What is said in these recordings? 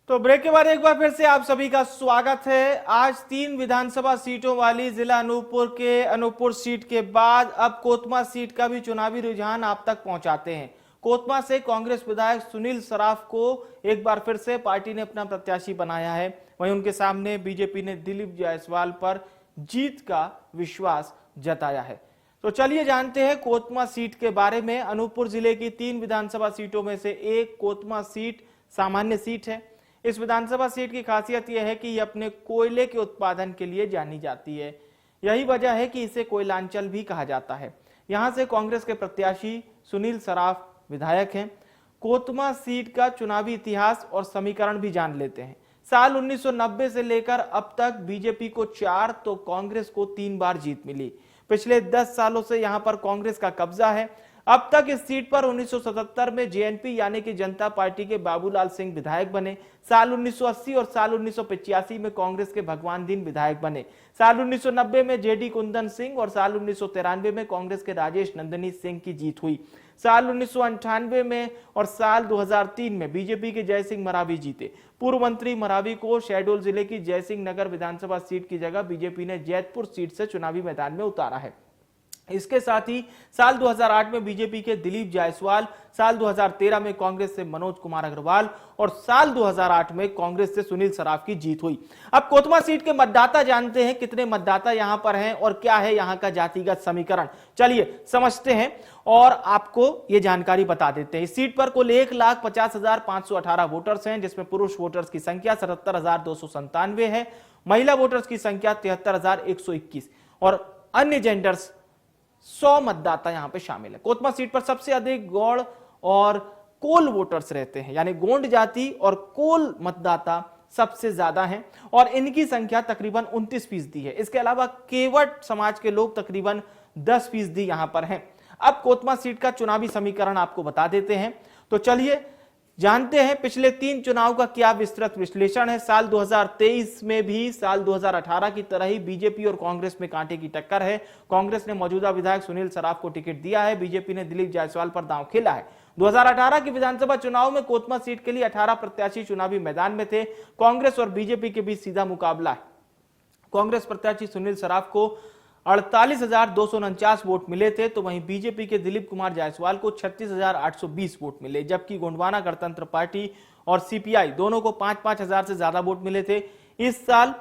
तो ब्रेक के बाद एक बार फिर से आप सभी का स्वागत है। आज 3 विधानसभा सीटों वाली जिला अनूपपुर के अनूपपुर सीट के बाद अब कोतमा सीट का भी चुनावी रुझान आप तक पहुंचाते हैं। कोतमा से कांग्रेस विधायक सुनील सराफ को एक बार फिर से पार्टी ने अपना प्रत्याशी बनाया है। वहीं उनके सामने बीजेपी ने दिलीप जायसवाल पर जीत का विश्वास जताया है। तो चलिए जानते हैं कोतमा सीट के बारे में। अनूपपुर जिले की 3 विधानसभा सीटों में से एक कोतमा सीट सामान्य सीट है। इस विधानसभा सीट की खासियत यह है कि यह अपने कोयले के उत्पादन के लिए जानी जाती है। यही वजह है कि इसे कोयलांचल भी कहा जाता है। यहां से कांग्रेस के प्रत्याशी सुनील सराफ विधायक हैं। कोतमा सीट का चुनावी इतिहास और समीकरण भी जान लेते हैं। साल 1990 से लेकर अब तक बीजेपी को 4 तो कांग्रेस को 3 बार जीत मिली। पिछले 10 सालों से यहां पर कांग्रेस का कब्जा है। अब तक इस सीट पर 1977 में जेएनपी यानी कि जनता पार्टी के बाबूलाल सिंह विधायक बने। साल 1980 और साल 1985 में कांग्रेस के भगवान दीन विधायक बने। साल 1990 में जेडी कुंदन सिंह और साल 1993 में कांग्रेस के राजेश नंदनी सिंह की जीत हुई। साल 1998 में और साल 2003 में बीजेपी के जय सिंह मरावी जीते। पूर्व मंत्री मरावी को शहडोल जिले की जयसिंह नगर विधानसभा सीट की जगह बीजेपी ने जैतपुर सीट से चुनावी मैदान में उतारा है। इसके साथ ही साल 2008 में बीजेपी के दिलीप जायसवाल, साल 2013 में कांग्रेस से मनोज कुमार अग्रवाल और साल 2008 में कांग्रेस से सुनील सराफ की जीत हुई। अब कोतमा सीट के मतदाता जानते हैं कितने मतदाता यहां पर हैं और क्या है यहां का जातिगत समीकरण। चलिए समझते हैं और आपको यह जानकारी बता देते हैं। इस सीट पर कुल 1,50,518 वोटर्स हैं, जिसमें पुरुष वोटर्स की संख्या 77,297 है, महिला वोटर्स की संख्या 73,121 और अन्य जेंडर्स 100 मतदाता यहां पे शामिल है। कोतमा सीट पर सबसे अधिक गौड़ और कोल वोटर्स रहते हैं, यानी गोंड जाति और कोल मतदाता सबसे ज्यादा हैं और इनकी संख्या तकरीबन 29% है। इसके अलावा केवट समाज के लोग तकरीबन 10% यहां पर हैं। अब कोतमा सीट का चुनावी समीकरण आपको बता देते हैं। तो चलिए जानते हैं पिछले 3 चुनाव का क्या विस्तृत विश्लेषण है। साल 2023 में भी साल 2018 की तरह ही बीजेपी और कांग्रेस में कांटे की टक्कर है। कांग्रेस ने मौजूदा विधायक सुनील सराफ को टिकट दिया है, बीजेपी ने दिलीप जायसवाल पर दांव खेला है। 2018 के विधानसभा चुनाव में कोतमा सीट के लिए 18 प्रत्याशी चुनावी मैदान में थे। कांग्रेस और बीजेपी के बीच सीधा मुकाबला है। कांग्रेस प्रत्याशी सुनील सराफ को 48,249 वोट मिले थे, तो वहीं बीजेपी के दिलीप कुमार जायसवाल को 36,820 वोट मिले, जबकि गोंडवाना गणतंत्र पार्टी और सीपीआई दोनों को 5-5 हजार से ज्यादा वोट मिले थे। इस साल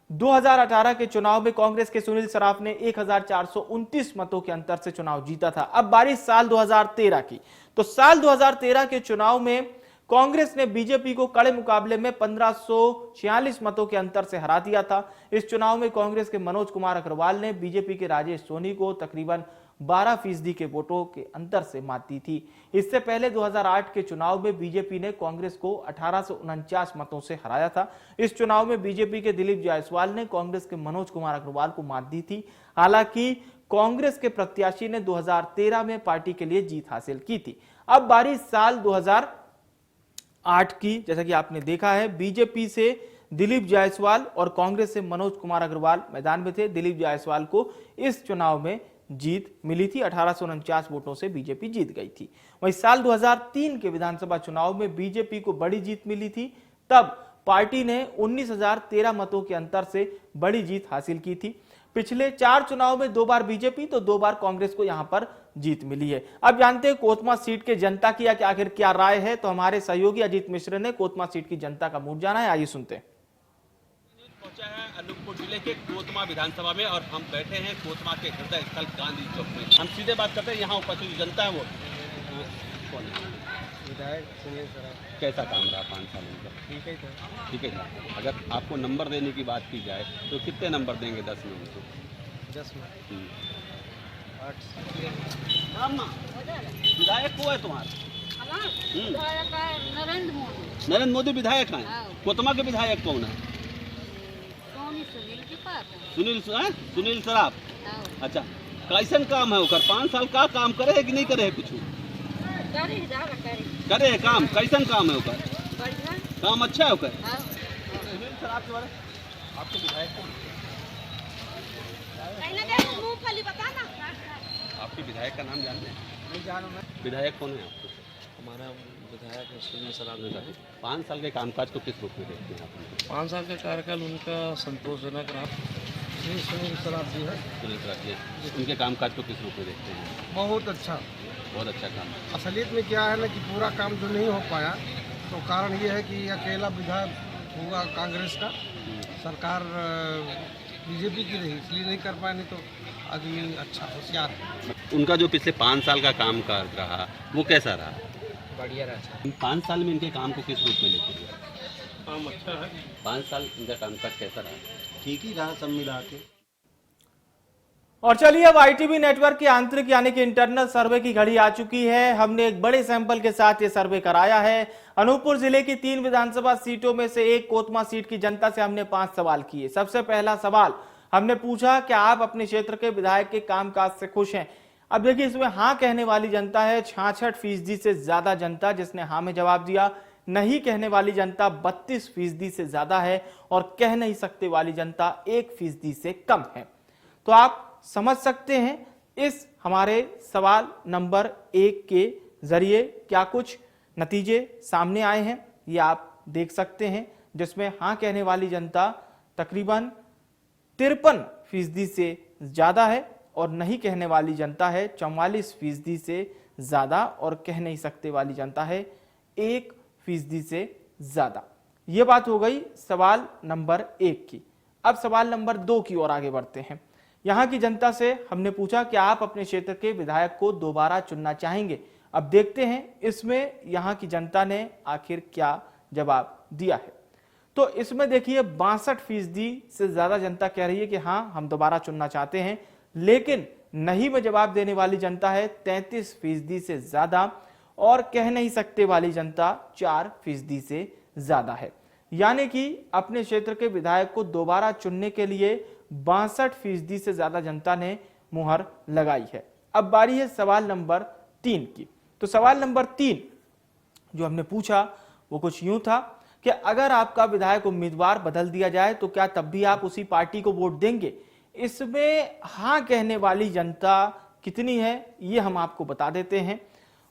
2018 के चुनाव में कांग्रेस के सुनील सराफ ने 1,429 मतों के अंतर से चुनाव जीता था। अब बारी साल 2013 की। तो साल 2013 के चुनाव में कांग्रेस ने बीजेपी को कड़े मुकाबले में 1546 मतों के अंतर से हरा दिया था। इस चुनाव में कांग्रेस के मनोज कुमार अग्रवाल ने बीजेपी के राजेश सोनी को तकरीबन 12% के वोटों के अंतर से मात दी थी। इससे पहले 2008 के चुनाव में बीजेपी ने कांग्रेस को 1849 मतों से हराया था। इस चुनाव में बीजेपी के दिलीप जायसवाल ने कांग्रेस के मनोज कुमार अग्रवाल को मात दी थी। हालांकि कांग्रेस के प्रत्याशी ने 2013 में पार्टी के लिए जीत हासिल की थी। अब बारी साल 2008 की। जैसा कि आपने देखा है, बीजेपी से दिलीप जायसवाल और कांग्रेस से मनोज कुमार अग्रवाल मैदान में थे। दिलीप जायसवाल को इस चुनाव में जीत मिली थी, 1849 वोटों से बीजेपी जीत गई थी। वहीं साल 2003 के विधानसभा चुनाव में बीजेपी को बड़ी जीत मिली थी। तब पार्टी ने 19,013 मतों के अंतर से बड़ी जीत हासिल की थी। पिछले 4 चुनाव में 2 बार बीजेपी तो 2 बार कांग्रेस को यहां पर जीत मिली है। अब जानते हैं कोतमा सीट के जनता की आखिर क्या राय है। तो हमारे सहयोगी अजीत मिश्र ने कोतमा सीट की जनता का मूड जाना है, आइए सुनते हैं। पहुंचा है अनूपपुर जिले के कोतमा विधानसभा में और हम बैठे हैं कोतमा के हृदय स्थल गांधी चौक में। हम सीधे बात करते हैं, यहाँ उपस्थित जो जनता है वो कौन है? विधायक सुनील सराफ। कैसा काम रहा 5 साल में? ठीक है था। ठीक है। अगर आपको नंबर देने की बात की जाए तो कितने नंबर देंगे 10 में उनको? 10 में 8। विधायक को है तुम्हारा? नरेंद्र मोदी। नरेंद्र मोदी विधायक हैं। कोतमा के विधायक कौन है? सुनील सराफ। अच्छा, कैसन काम है ओकर? 5 साल का काम करे है कि नहीं करे है? कुछ करे है काम? कैसन काम है ओकर? काम अच्छा है ओकर? सुनील सराफ के बारे में आपके विधायक कौन? आपके विधायक का नाम जानते हैं? नहीं जानू मैं। विधायक कौन है आपको? हमारा विधायक है सुनील सराफ विधायक। 5 साल के कामकाज को किस रूप में देखते हैं आप? 5 साल का कार्यकाल उनका संतोषजनक रहा। सुनील सराफ जी है, सुनील सराफ जी, उनके कामकाज को किस रूप में देखते हैं? बहुत अच्छा। बहुत अच्छा काम। असलियत में क्या है ना कि पूरा काम जो नहीं हो पाया तो कारण ये है कि अकेला विधायक हुआ कांग्रेस का, सरकार बीजेपी की रही, इसलिए नहीं कर पाए, नहीं तो आदमी अच्छा होशियार है। उनका जो पिछले 5 साल का कामकाज रहा वो कैसा रहा? बढ़िया रहा। 5 साल में इनके काम को किस रूप में लेते हैं? काम अच्छा है, 5 साल इनका कामकाज कैसा रहा? ठीक ही रहा सब मिला के। और चलिए अब आईटीबी नेटवर्क की आंतरिक यानी कि इंटरनल सर्वे की घड़ी आ चुकी है। हमने एक बड़े सैंपल के साथ ये सर्वे कराया है। अनूपपुर जिले की 3 विधानसभा सीटों में से एक कोतमा सीट की जनता से हमने 5 सवाल किए। सबसे पहला सवाल हमने पूछा कि आप अपने क्षेत्र के विधायक के कामकाज से खुश हैं। अब देखिए इसमें हाँ कहने वाली जनता है 66% से ज्यादा जनता जिसने हाँ में जवाब दिया। नहीं कहने वाली जनता 32% से ज्यादा है और कह नहीं सकते वाली जनता 1% से कम है। तो आप समझ सकते हैं इस हमारे सवाल नंबर 1 के जरिए क्या कुछ नतीजे सामने आए हैं, ये आप देख सकते हैं, जिसमें हाँ कहने वाली जनता तकरीबन 53% से ज्यादा है और नहीं कहने वाली जनता है 44% से ज्यादा और कह नहीं सकते वाली जनता है 1% से ज्यादा। यह बात हो गई सवाल नंबर 1 की। अब सवाल नंबर 2 की ओर आगे बढ़ते हैं। यहां की जनता से हमने पूछा कि आप अपने क्षेत्र के विधायक को दोबारा चुनना चाहेंगे। अब देखते हैं इसमें यहां की जनता ने आखिर क्या जवाब दिया है। तो इसमें देखिए 62% से ज्यादा जनता कह रही है कि हां हम दोबारा चुनना चाहते हैं, लेकिन नहीं में जवाब देने वाली जनता है 33% से ज्यादा और कह नहीं सकते वाली जनता 4% से ज्यादा है। यानी कि अपने क्षेत्र के विधायक को दोबारा चुनने के लिए 62% से ज्यादा जनता ने मुहर लगाई है। अब बारी है सवाल नंबर 3 की। तो सवाल नंबर 3 जो हमने पूछा वो कुछ यूं था कि अगर आपका विधायक उम्मीदवार बदल दिया जाए तो क्या तब भी आप उसी पार्टी को वोट देंगे। इसमें हाँ कहने वाली जनता कितनी है ये हम आपको बता देते हैं।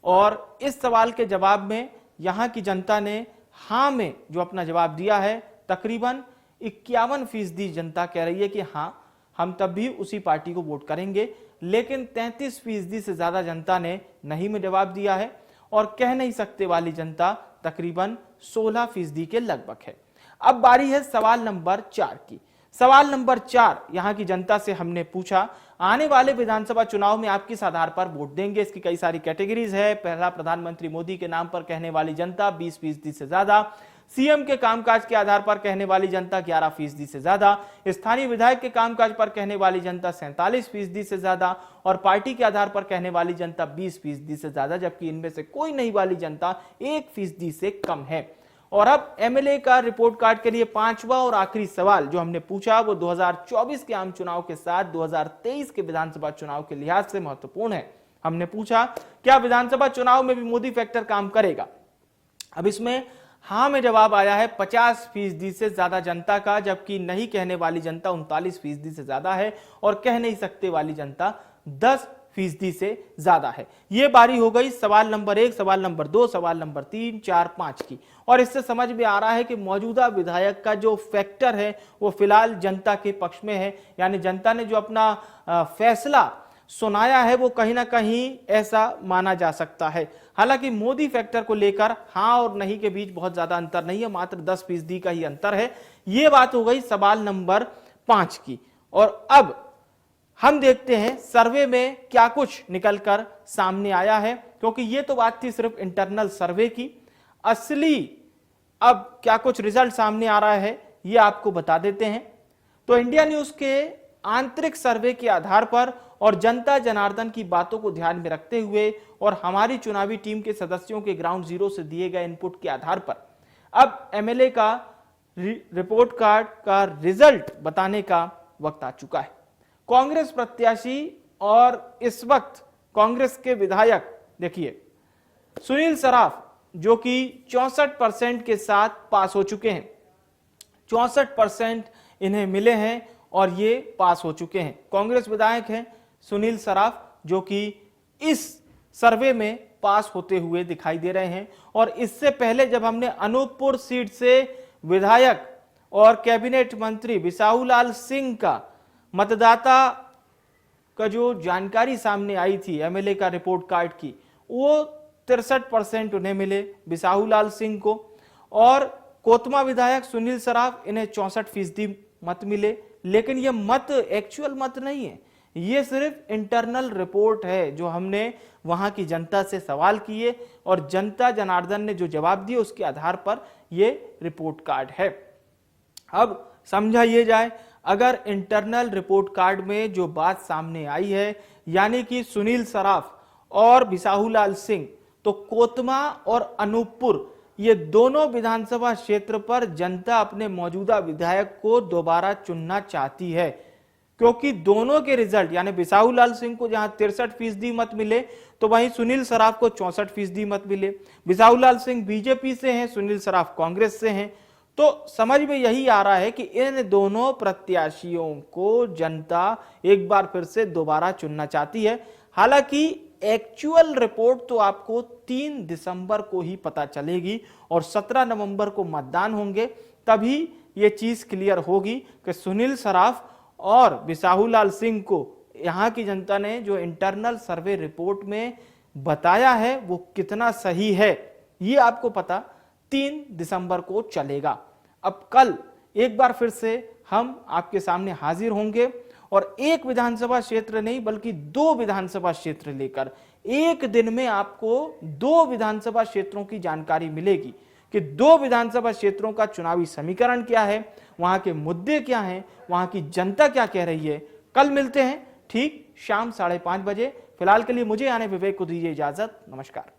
और इस सवाल के जवाब में यहां की जनता ने हाँ में जो अपना जवाब दिया है तकरीबन 51% जनता कह रही है कि हाँ हम तब भी उसी पार्टी को वोट करेंगे, लेकिन 33% से ज्यादा जनता ने नहीं में जवाब दिया है और कह नहीं सकते वाली जनता तकरीबन 16% के लगभग है। अब बारी है सवाल नंबर 4 की। सवाल नंबर 4 यहां की जनता से हमने पूछा आने वाले विधानसभा चुनाव में आप किस आधार पर वोट देंगे। इसकी कई सारी कैटेगरीज है। पहला, प्रधानमंत्री मोदी के नाम पर कहने वाली जनता 20% से ज्यादा, सीएम के कामकाज के आधार पर कहने वाली जनता 11% से ज्यादा, स्थानीय विधायक के कामकाज पर कहने वाली जनता 47% से ज्यादा और पार्टी के आधार पर कहने वाली जनता 20% से ज्यादा, जबकि इनमें से कोई नहीं वाली जनता 1% से कम है। और अब एमएलए का रिपोर्ट कार्ड के लिए 5वां और आखिरी सवाल जो हमने पूछा वो 2024 के आम चुनाव के साथ 2023 के विधानसभा चुनाव के लिहाज से महत्वपूर्ण है। हमने पूछा क्या विधानसभा चुनाव में भी मोदी फैक्टर काम करेगा। अब इसमें हाँ में जवाब आया है 50% से ज्यादा जनता का, जबकि नहीं कहने वाली जनता 39% से ज्यादा है और कह नहीं सकते वाली जनता 10% से ज्यादा है। यह बारी हो गई सवाल नंबर 1, सवाल नंबर 2, सवाल नंबर 3, 4, 5 की। और इससे समझ में आ रहा है कि मौजूदा विधायक का जो फैक्टर है वो फिलहाल जनता के पक्ष में है, यानी जनता ने जो अपना फैसला सुनाया है वो कहीं ना कहीं ऐसा माना जा सकता है। हालांकि मोदी फैक्टर को लेकर हाँ और नहीं के बीच बहुत ज्यादा अंतर नहीं है, मात्र 10% का ही अंतर है। यह बात हो गई सवाल नंबर 5 की। और अब हम देखते हैं सर्वे में क्या कुछ निकलकर सामने आया है, क्योंकि ये तो बात थी सिर्फ इंटरनल सर्वे की। असली अब क्या कुछ रिजल्ट सामने आ रहा है ये आपको बता देते हैं। तो इंडिया न्यूज के आंतरिक सर्वे के आधार पर और जनता जनार्दन की बातों को ध्यान में रखते हुए और हमारी चुनावी टीम के सदस्यों के ग्राउंड जीरो से दिए गए इनपुट के आधार पर अब एमएलए का रिपोर्ट कार्ड का रिजल्ट बताने का वक्त आ चुका है। कांग्रेस प्रत्याशी और इस वक्त कांग्रेस के विधायक देखिए सुनील सराफ जो कि 64% के साथ पास हो चुके हैं। 64% इन्हें मिले हैं और ये पास हो चुके हैं। कांग्रेस विधायक हैं सुनील सराफ जो कि इस सर्वे में पास होते हुए दिखाई दे रहे हैं। और इससे पहले जब हमने अनूपपुर सीट से विधायक और कैबिनेट मंत्री बिसाहूलाल सिंह का मतदाता का जो जानकारी सामने आई थी एमएलए का रिपोर्ट कार्ड की, वो 63% उन्हें मिले बिसाहूलाल सिंह को, और कोतमा विधायक सुनील सराफ इन्हें 64% मत मिले। लेकिन ये मत एक्चुअल मत नहीं है, ये सिर्फ इंटरनल रिपोर्ट है जो हमने वहां की जनता से सवाल किए और जनता जनार्दन ने जो जवाब दिए उसके आधार पर ये रिपोर्ट कार्ड है। अब समझा ये जाए, अगर इंटरनल रिपोर्ट कार्ड में जो बात सामने आई है यानी कि सुनील सराफ और बिसाहूलाल सिंह, तो कोतमा और अनूपपुर ये दोनों विधानसभा क्षेत्र पर जनता अपने मौजूदा विधायक को दोबारा चुनना चाहती है, क्योंकि दोनों के रिजल्ट यानी बिसाहूलाल सिंह को जहां 63% मत मिले तो वहीं सुनील सराफ को 64% मत मिले। बिसाहूलाल सिंह बीजेपी से हैं, सुनील सराफ कांग्रेस से हैं। तो समझ में यही आ रहा है कि इन दोनों प्रत्याशियों को जनता एक बार फिर से दोबारा चुनना चाहती है। हालांकि एक्चुअल रिपोर्ट तो आपको 3 दिसंबर को ही पता चलेगी और 17 नवंबर को मतदान होंगे, तभी यह चीज क्लियर होगी कि सुनील सराफ और बिसाहूलाल सिंह को यहां की जनता ने जो इंटरनल सर्वे रिपोर्ट में बताया है वो कितना सही है, ये आपको पता 3 दिसंबर को चलेगा। अब कल एक बार फिर से हम आपके सामने हाजिर होंगे और एक विधानसभा क्षेत्र नहीं बल्कि 2 विधानसभा क्षेत्र लेकर एक दिन में आपको 2 विधानसभा क्षेत्रों की जानकारी मिलेगी कि 2 विधानसभा क्षेत्रों का चुनावी समीकरण क्या है, वहां के मुद्दे क्या हैं, वहां की जनता क्या कह रही है। कल मिलते हैं ठीक शाम 5:30 बजे। फिलहाल के लिए मुझे यानी विवेक को दीजिए इजाजत। नमस्कार।